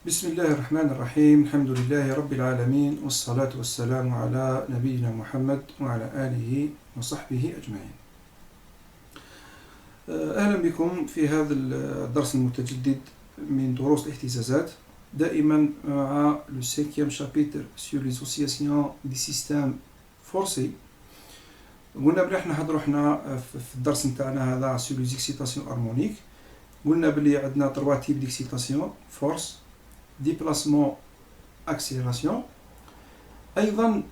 بسم الله الرحمن الرحيم الحمد لله رب العالمين والصلاة والسلام على نبينا محمد وعلى آله وصحبه أجمعين. أهلا بكم في هذا الدرس المتجدد من دروس الاهتزازات، دائما مع le cinquième chapitre sur les oscillations des systèmes forcés. قلنا بلي احنا نهضروا في الدرس نتاعنا هذا sur les excitations harmoniques. قلنا بلي عندنا 3 types d'excitation: force, déplacement, accélération. أيضا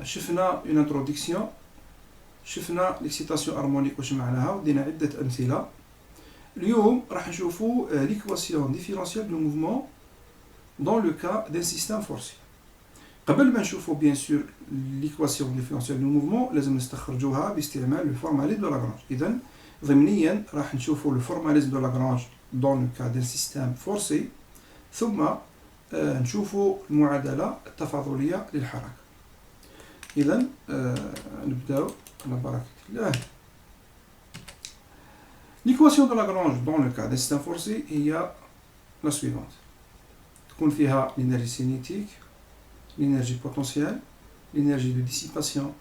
شفنا une introduction، شفنا l'excitation harmonique واش معناها ودينا عدة أمثلة. اليوم راح نشوفوا l'équation différentielle du mouvement dans le cas d'un système forcé. قبل ما نشوفوا bien sûr l'équation différentielle du mouvement لازم نستخرجوها باستعمال le formalisme de Lagrange. إذن ضمنيا راح نشوفوا le formalisme de Lagrange dans le cas d'un système forcé، ثم نشوفوا المعادلة التفاضلية للحركة. إذن نبدأ على بركة الله. L'équation de Lagrange dans le cas d'un système forcé هي la suivante. تكون فيها l'énergie cinétique, l'énergie potentielle, l'énergie de dissipation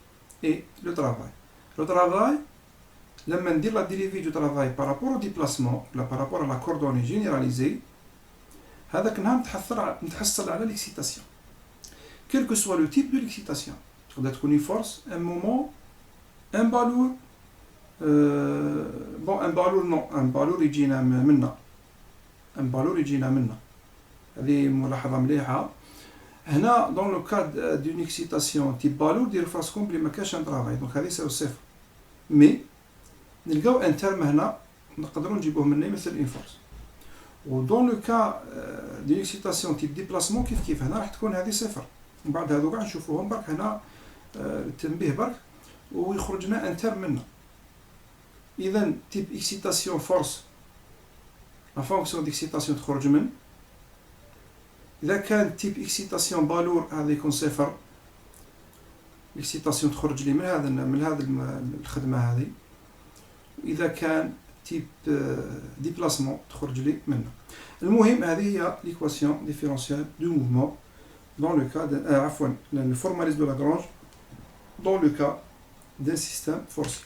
et le travail. Le travail, لما ندير la dérivée du travail par rapport au déplacement, par rapport à la coordonnée généralisée، هذاك النهار نتحصل على l'excitation. Quel que soit le type de l'excitation. تقدر تكون une force, un moment, un balourd. Bon, un balourd non, un balourd يجينا منا. Un balourd يجينا منا. هذه ملاحظة مليحة. هنا dans le cas d'une excitation type balourd دير فراسكم بلي ما كاش un travail. Donc هذه يساوي صفر. Mais نلقاو ان ترم هنا نقدروا نجيبوه منه مثل une force. ودون لو كا دي اكسيتاسيون تيب ديبلاسمون كيف هنا راح تكون هذه صفر. ومن بعد هذو كاع نشوفوهم برك هنا التنبيه برك ويخرج لنا ان ترم منه. اذا تيب اكسيتاسيون فورس لا فونكسيون ديكسيتاسيون تخرج من. اذا كان تيب اكسيتاسيون بالور هذا يكون صفر، الاكسيتاسيون تخرج لي من هذا الخدمه هذه. واذا كان type déplacement تخرج لي منه. المهم هذه هي l'équation différentielle du mouvement dans le cas le formalisme de Lagrange dans le cas d'un système forcé.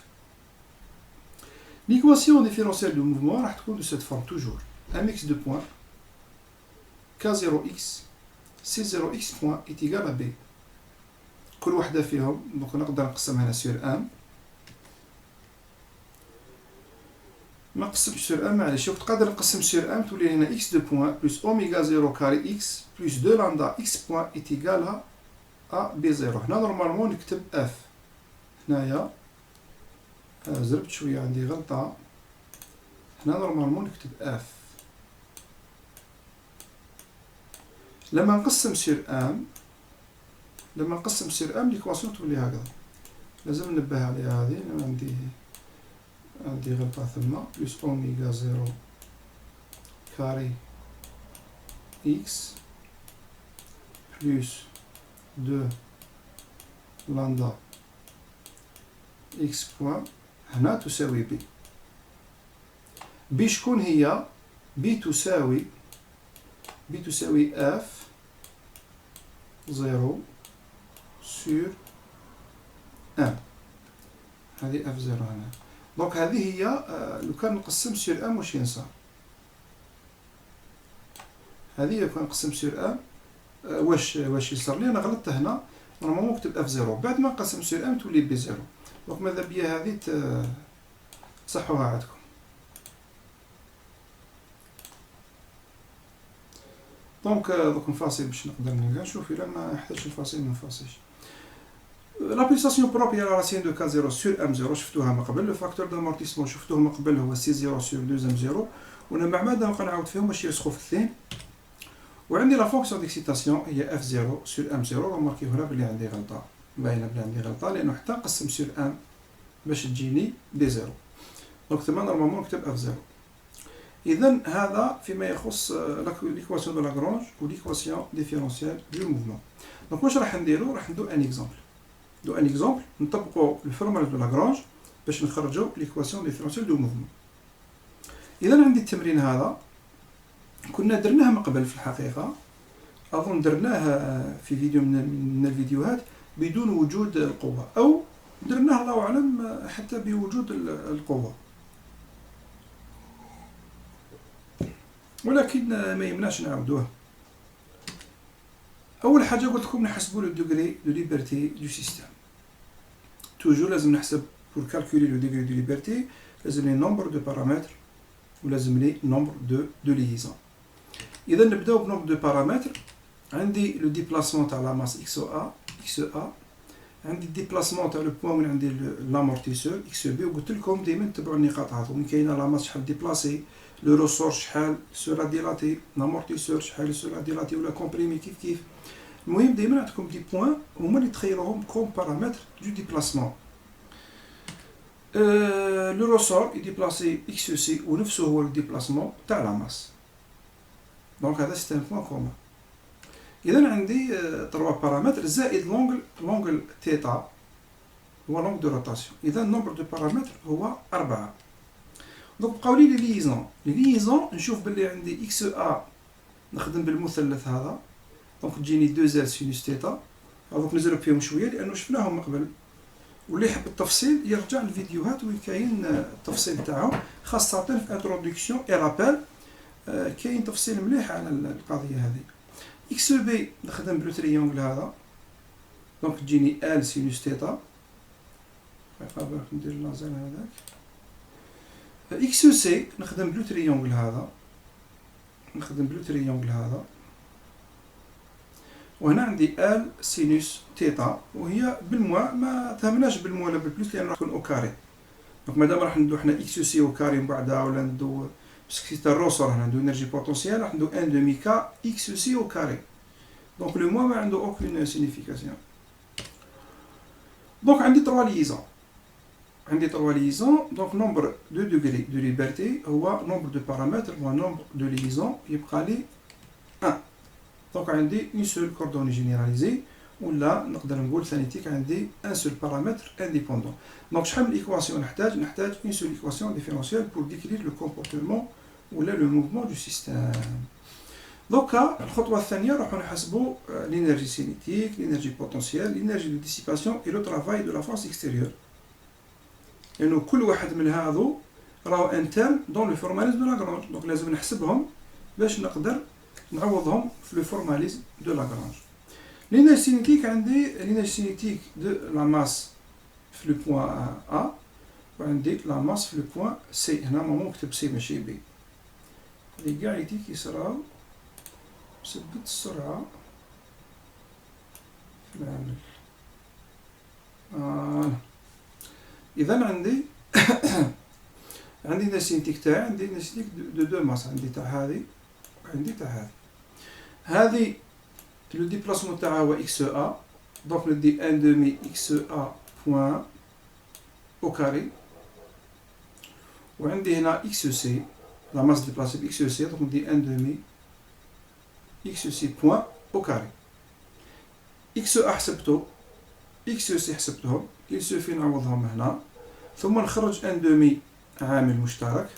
L'équation différentielle du mouvement راح تكون de cette forme toujours. Un mix de points K0x C0x point est égal à B. كل وحدة فيهم donc نقدر نقسمها sur 1. ما نقسمش سور 1 معليش، شوف تقدر نقسم سور 1 تولي هنا x دو بوان بلس اوميغا 0 كاري x بلس 2 لامدا x بوان ايت ايكال ا بي 0. هنا نورمالمون نكتب f. هنايا زربت شويه عندي غلطه، هنا نورمالمون نكتب f. لما نقسم سور 1 ليكواسيون تولي هكذا. لازم ننبه عليها هذه لأن عندي غلطة ثم بلس أوميغا 0 كاري إكس بلس 2 لامدا إكس بوان هنا تساوي بي. بي شكون هي؟ بي تساوي اف 0 سور 1. هذه اف 0 هنا. دونك هذه هي لو كان نقسم سور 1 واش ينصار. هذه لو كان نقسم سور 1 واش يصير لي. انا غلطت هنا، نورمالمون نكتب اف 0 بعد ما نقسم سور 1 تولي بي 0. دونك ماذا بيا هذه تصحوها عندكم. دونك نفاصل باش نقدر نشوف الا ما يحتاجش الفاصل ما نفاصلش. L'appellation propre à la racine de K0 sur M0 شفتوها من قبل. لو فاكتور دامورتيسمون شفتوه من قبل هو C0 sur 2M0. وانا مع ماذا نبقى نعاود فيهم باش يرسخوا في الاثنين. وعندي لا فونكسيون ديكسيتاسيون هي F0 sur M0. رماركيو هنا بلي عندي غلطه، باينه بلي عندي غلطه لانه حتى نقسم sur 1 باش تجيني دي 0. دونك ثما نورمالمون نكتب F0. اذا هذا فيما يخص l'équation de Lagrange و l'équation différentielle du mouvement. دونك واش راح نديرو؟ راح ندو ان اكزامبل. دو ان اكزامبل نطبقوا الفورمولا دو لاغرانج باش نخرجوا ليكواسيون ديفيرونسيال دو موفمون. اذا عندي التمرين هذا كنا درناها من قبل في الحقيقة، أظن درناها في فيديو من الفيديوهات بدون وجود القوة، أو درناها الله أعلم حتى بوجود القوة، ولكن ما يمنعش نعاودوه. أول حاجة قلت لكم نحسبوا لو دوغري دو ليبرتي دو سيستم. توجور لازم نحسب pour calculer le degré de liberté لازم لي nombre de paramètres ولازم لي nombre de liaisons. إذا نبداو بنومبر دو بارامتر. عندي لو ديبلاسمون تاع لا ماس اكس او ا اكس ا، عندي ديبلاسمون تاع لو بوان وين عندي لامورتيسور اكس بي، وقلت لكم دائما تبعوا النقاط هذو، وين كاينه لا ماس شحال ديبلاسي، لو روسور شحال سورا ديلاتي، لامورتيسور شحال سورا ديلاتي ولا كومبريمي كيف كيف. المهم دائما عندكم دي بوان هما اللي تخيروهم كوم بارامتر دو ديبلاسمون. لو روسور يديبلاسي اكس سي ونفسه هو الديبلاسمون تاع لا ماس، دونك هذا سيت ان بوان كومون. إذا عندي 3 بارامتر زائد لونغل تيتا هو لونغ دو روتاسيون، إذا النومبر دو بارامتر هو 4. دونك بقاو لي ليزون. لي ليزون نشوف بلي عندي اكس ا نخدم بالمثلث هذا، دونك تجيني 2 ال سينوس تيتا. هذوك نزرب فيهم شويه لانه شفناهم من قبل، واللي يحب التفصيل يرجع للفيديوهات وين كاين التفصيل تاعهم، خاصه في انتروداكسيون اي رابيل كاين تفصيل مليح على القضيه هذه. اكس بي نخدم بلو تريونغل هذا، دونك تجيني ال سينوس تيتا. قبل ندير لازال هذاك. اكس سي نخدم بلو تريونغل هذا، وهنا عندي ال سينوس تيتا، وهي بالموا ما تهمناش بالموا ولا بالبلوس لان راح تكون او كاري. دونك مادام راح ندو حنا اكس سي او كاري من بعدها، ولا ندو باسكو سي الروسور هنا ندو انرجي بوتونسيال، راح ندو ان دومي كا اكس سي او كاري. دونك لو موا ما عنده اوكين سينيفيكاسيون. دونك عندي 3 ليزون. دونك نومبر دو دوغري دو ليبرتي هو نومبر دو بارامتر هو نومبر دو ليزون، يبقى لي 1. دونك عندي اون سول كوردوني جينيراليزي، ولا نقدر نقول ثانيتيك عندي ان سول بارامتر انديبوندون. دونك شحال من ايكواسيون نحتاج اون سول ايكواسيون ديفيرونسيال بور ديكرير لو كومبورتمون ولا لو موفمون دو سيستم. دوكا الخطوه الثانيه راحوا نحسبوا لينيرجي سينيتيك، لينيرجي بوتونسيال، لينيرجي دو ديسيباسيون اي لو ترافاي دو لا فورس اكستيريور، لانه كل واحد من هذو راهو انترن دون لو فورماليزم دو لاغرانج. دونك لازم نحسبهم باش نقدر نعوضهم في لو فورماليزم دو لاغرانج. لينيرجي سينيتيك عندي لينيرجي سينيتيك دو لا ماس في لو بوان ا، وعندي لا ماس في لو بوان سي. هنا ماما نكتب سي ماشي بي، لي كاع يديك يصراو بثبت السرعة في العمل. إذا عندي عندي سينيتيك تاعي، عندي سينيتيك دو ماس، عندي تاع هذه وعندي تاع هذه لو ديبلاسمون تاعها هو اكس ا، دونك ندي ان دومي اكس ا بوان او كاري، وعندي هنا اكس سي لا ماس ديبلاسي باكس سي، دونك ندي ان دومي اكس سي بوان او كاري. اكس ا حسبته، اكس سي حسبتهم، il suffit نعوضهم هنا، ثم نخرج ان دومي عامل مشترك،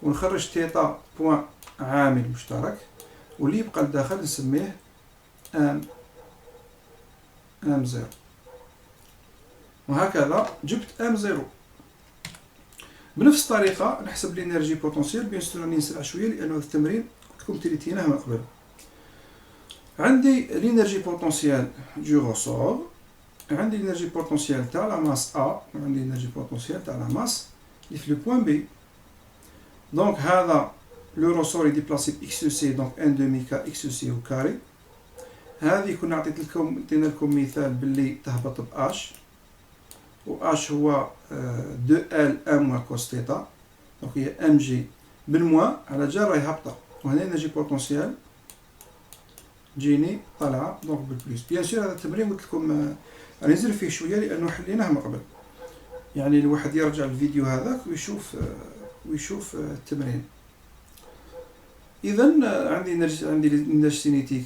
ونخرج تيتا بوان عامل مشترك، واللي يبقى لداخل نسميه ام زيرو، وهكذا جبت ام زيرو. بنفس الطريقة نحسب الانرجي بوتونسيال. بيان سور راني نسرع شوية لأنه هذا التمرين كلكم تريتيناه من قبل. عندي الانرجي بوتونسيال دو روسور، عندي الانرجي بوتونسيال تاع لا ماس ا، وعندي الانرجي بوتونسيال تاع لا ماس اللي في لو بوان بي. دونك هذا لو روسور يديبلاسي باكس سي، دونك ان دومي كا اكس سي او كاري. هذه كنا عطينا لكم مثال باللي تهبط ب اش، و اش هو 2 ال ام موان كوس تيتا، دونك هي ام جي بالموان على جال راهي هابطه، وهنا انرجي بوتونسيال جيني طالعه دونك بالبلوس. بيان سور هذا التمرين قلت لكم راني نزل فيه شويه لانه حليناه من قبل، يعني الواحد يرجع الفيديو هذاك ويشوف التمرين. اذا عندي الانرجي سينيتيك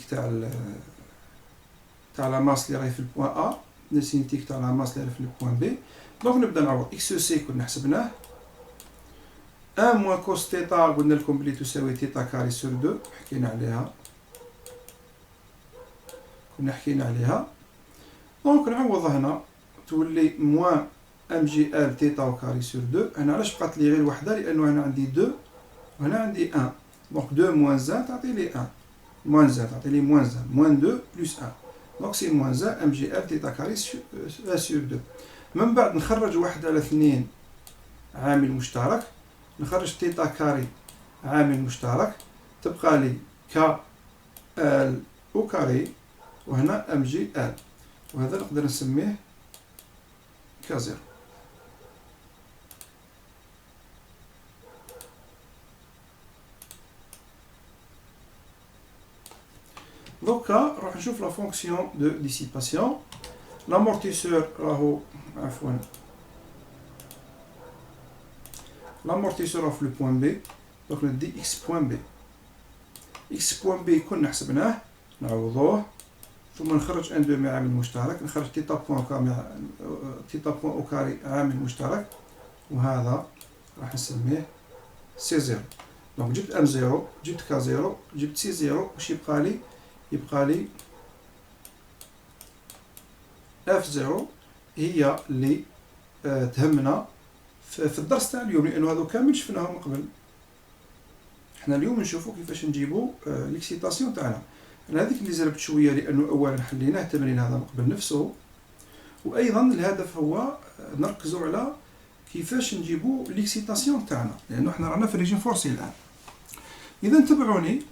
تاع لا ماس اللي راهي في البوان ا، الانرجي سينيتيك تاع لا ماس اللي راهي في البوان بي. دونك نبدا نعوض اكس سي كنا حسبناه، 1 موان كوس تيتا قلنا لكم بلي تساوي تيتا كاري سور 2 حكينا عليها، كنا حكينا عليها. دونك نعوض هنا تولي موان ام جي ال تيتا او كاري سور 2. هنا علاش بقات لي غير وحده؟ لانه هنا عندي 2 وهنا عندي 1. دونك 2 موان 1 تعطي لي 1 موان 1 تعطي لي موان 1 موان 2 بلس 1. دونك سي موان 1 ام جي ال تيتا كاري سور 2. من بعد نخرج 1 على 2 عامل مشترك، نخرج تيتا كاري عامل مشترك، تبقى لي ك ال او كاري وهنا ام جي ال، وهذا نقدر نسميه كازيرو. دوكا نروح نشوف لا فونكسيون دو ديسيباسيون. لامورتيسور راهو عفوا l'amortisseur في لو بوان بي. دونك ندي اكس بوان بي. اكس بوان بي كنا حسبناه نعوضوه، ثم نخرج ان دو مع عامل مشترك، نخرج تيتا بوان او كاري عامل مشترك، وهذا راح نسميه سي زيرو. دونك جبت ام زيرو، جبت كا زيرو، جبت سي زيرو، واش يبقى لي؟ يبقى لي اف زيرو هي اللي تهمنا في الدرس تاع اليوم، لانه هذو كامل شفناهم قبل. حنا اليوم نشوفوا كيفاش نجيبوا ليكسيتاسيون تاعنا. انا هذيك اللي زربت شويه لانه اولا حليناه التمرين هذا من قبل نفسه، وايضا الهدف هو نركزوا على كيفاش نجيبوا ليكسيتاسيون تاعنا، لانه حنا رانا في ريجيم فورسي الان. اذا تبعوني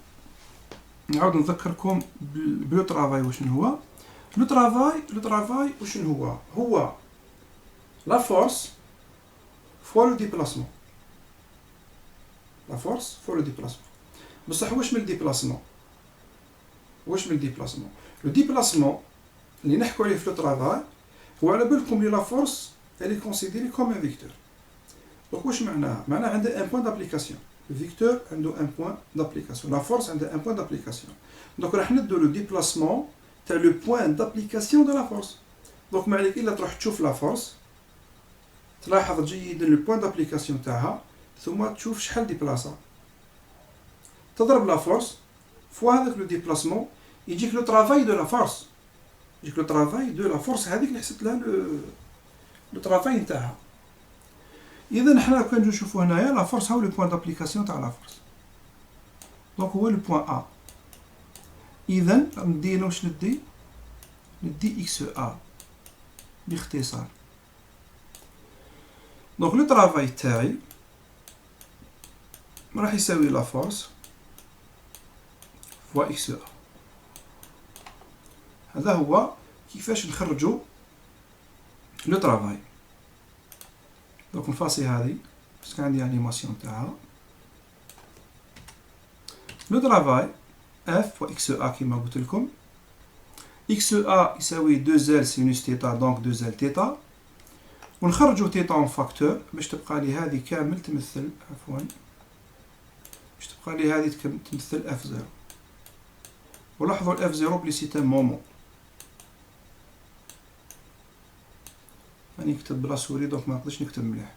نعاود نذكركم بلو طرافاي وشنو هو. لو طرافاي وشنو هو؟ هو لا فورس فوا لو ديبلاسمون. لا فورس فوا لو ديبلاسمون. بصح واش من الديبلاسمون؟ واش من الديبلاسمون؟ لو ديبلاسمون اللي نحكوا عليه في لو طرافاي هو على بالكم لي لا فورس elle est considérée comme un vecteur. دونك واش معناها؟ معناها عندها ان بوين دابليكاسيون. لو فيكتور عنده ان بوين دابليكاسيون، لا فورس عندها ان بوين دابليكاسيون. دونك راح ندو لو ديبلاسمون تاع لو بوين دابليكاسيون دو لا فورس. دونك ما عليك الا تروح تشوف لا فورس، تلاحظ جيدا لو بوين دابليكاسيون تاعها، ثم تشوف شحال ديبلاسا، تضرب لا فورس فوا هذاك لو ديبلاسمون، يجيك لو طرافاي دو لا فورس، يجيك لو طرافاي دو لا فورس هذيك اللي حسبت لها لو طرافاي نتاعها. اذا حنا كون نجيو نشوفوا هنايا لا فورس هو لو بوين دابليكاسيون تاع لا فورس، دونك هو لو بوين ا. اذا ندي واش ندي اكس ا باختصار. دونك لو طرافاي تاعي راح يساوي لا فورس فوا اكس ا. هذا هو كيفاش نخرجوا لو طرافاي. دونك نفاسي هذه باسكو عندي انيماسيون تاعها. لو طرافاي اف فوا اكس ا كيما قلت لكم. اكس ا يساوي 2 ال سينوس تيتا، دونك 2 ال تيتا، ونخرجوا تيتا اون فاكتور باش تبقى لي هذه كامل تمثل، عفوا باش تبقى لي هذه تمثل اف زيرو. ولاحظوا الاف زيرو بلي سي ان مومون، راني نكتب بلا سوري دونك ما نقدرش نكتب مليح.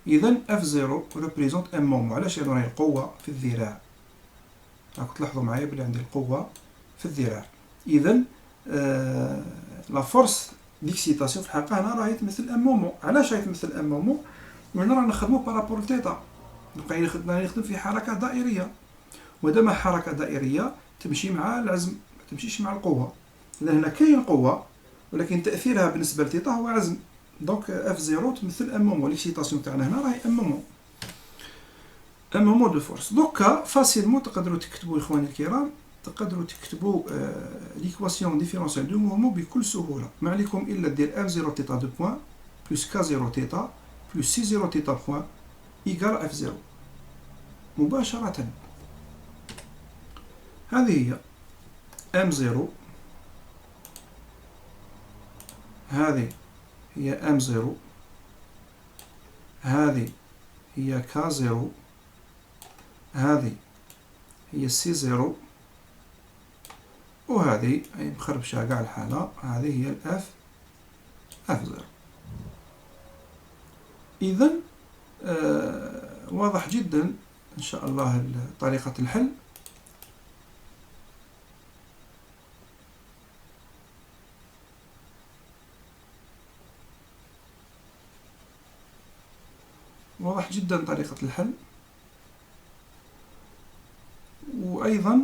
اذا اف زيرو ريبريزونت ان مومون. علاش؟ لانه راهي القوه في الذراع. راكم تلاحظوا معايا بلي عندي القوه في الذراع. اذا لا فورس ديكسيتاسيون في الحقيقه هنا راهي تمثل ان مومون. علاش راهي تمثل ان مومون؟ لان رانا نخدمو بارابور لتيتا، راني نخدم في حركه دائريه، ودام حركه دائريه تمشي مع العزم ما تمشيش مع القوه. اذا هنا كاين قوه ولكن تاثيرها بالنسبه لتيتا هو عزم. دونك اف زيرو تمثل ان مومون. ليكسيتاسيون تاعنا هنا راهي ان مومون، ان مومون دو فورس. دوكا فاسيلمون تقدروا تكتبوا اخواني الكرام، تقدروا تكتبوا ليكواسيون ديفيرونسيال دو مومون بكل سهوله. ما عليكم الا دير اف زيرو تيتا دو بوين بلس كا زيرو تيتا بلس سي زيرو تيتا بوين ايكال اف زيرو مباشره. هذه هي ام زيرو، هذه هي ام زيرو، هذه هي كا زيرو، هذه هي سي زيرو، وهذه أي مخربشة قاع الحالة، هذه هي الاف اف زيرو. إذا واضح جدا إن شاء الله طريقة الحل. واضح جدا طريقة الحل. وأيضا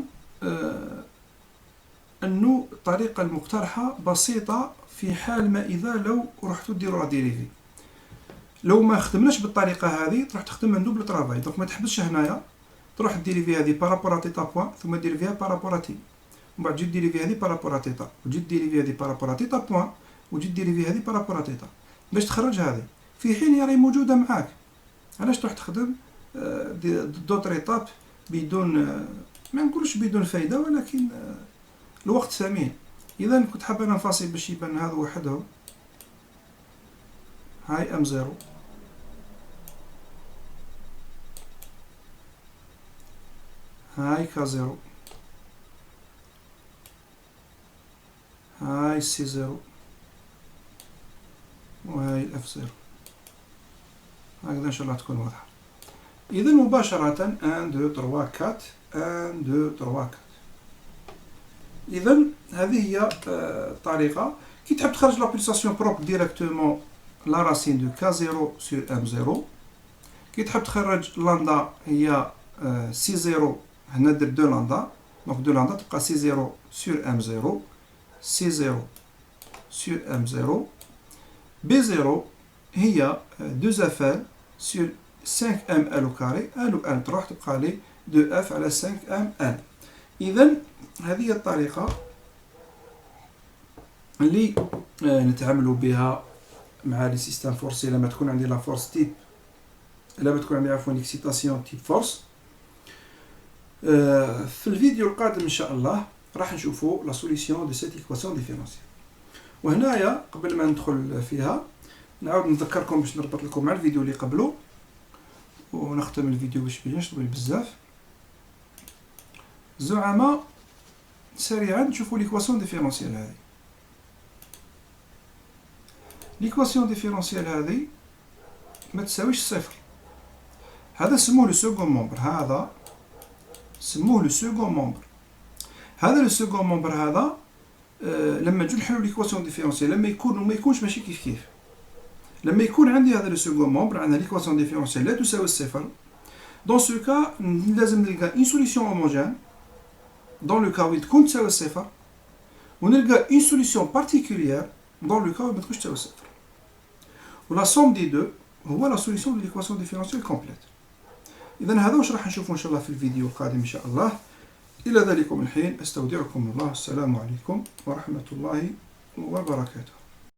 أنه الطريقة المقترحة بسيطة في حال ما إذا لو رحتوا ديروا ديريفي. لو ما خدمناش بالطريقة هذه تروح تخدم من دوبل طرافاي. دونك ما تحبسش هنايا، تروح ديريفي هذه بارابور تيتا بوان، ثم ديري فيها بارابور تي، ومن بعد تجي ديريفي هذه بارابور تيتا، وتجي ديريفي هذه بارابور تيتا بوان، وتجي ديريفي هذه بارابور تيتا، باش تخرج هذه في حين هي راهي موجودة معاك. علاش تروح تخدم دوطر ايطاب بدون، ما نقولش بدون فايدة، ولكن الوقت ثمين. إذا كنت حاب أنا نفاصل باش يبان هذا وحدهم. هاي ام زيرو، هاي كا زيرو، هاي سي زيرو، وهاي الاف زيرو. هكذا ان شاء الله تكون واضحة. إذا مباشرة 1 2 3 4 1 2 3 4. إذا هذه هي الطريقة. كي تحب تخرج لا بولساسيون بروب ديريكتومون لا راسين دو كا زيرو سور ام زيرو. كي تحب تخرج لاندا هي سي زيرو، هنا دير دو لاندا، دونك دو لاندا تبقى سي زيرو سور ام زيرو، سي زيرو سور ام زيرو. بي زيرو هي دو زافال سور 5 ام ال او كاري، ال و ال تروح تبقى لي دو اف على 5 ام ال. إذا هذه هي الطريقة اللي نتعاملوا بها مع لي سيستم فورسي. لما تكون عندي لا فورس تيب، لما تكون عندي عفوا اكسيتاسيون تيب فورس. في الفيديو القادم ان شاء الله راح نشوفوا لا سوليسيون دو سيت ايكواسيون ديفيرونسيال. وهنايا قبل ما ندخل فيها نعاود نذكركم باش نربط لكم مع الفيديو اللي قبله ونختم الفيديو باش ميبانش طويل بزاف. زعما سريعا نشوفوا ليكواسيون ديفيرونسيال هذه. ليكواسيون ديفيرونسيال هذه ما تساويش صفر. هذا سموه لو سكون مومبر، هذا سموه لو سكون مومبر. هذا لو سكون مومبر هذا لما نجي نحلو ليكواسيون ديفيرونسيال، لما يكون وما يكونش ماشي كيف كيف. لما يكون عندي هذا لو سكون مومبر، عندنا ليكواسيون ديفيرونسيال لا تساوي الصفر، دون سو كا لازم نلقى اون سوليسيون هوموجين دون لو كا وين تكون تساوي الصفر، ونلقى اون سوليسيون بارتيكوليير دون لو كا وين ما تكونش تساوي الصفر. ولا سوم دي دو هو لا سوليسيون دو ليكواسيون ديفيرونسيال كومبليت. إذا هذا واش راح نشوفه إن شاء الله في الفيديو القادم إن شاء الله. إلى ذلكم الحين أستودعكم الله. السلام عليكم ورحمة الله وبركاته.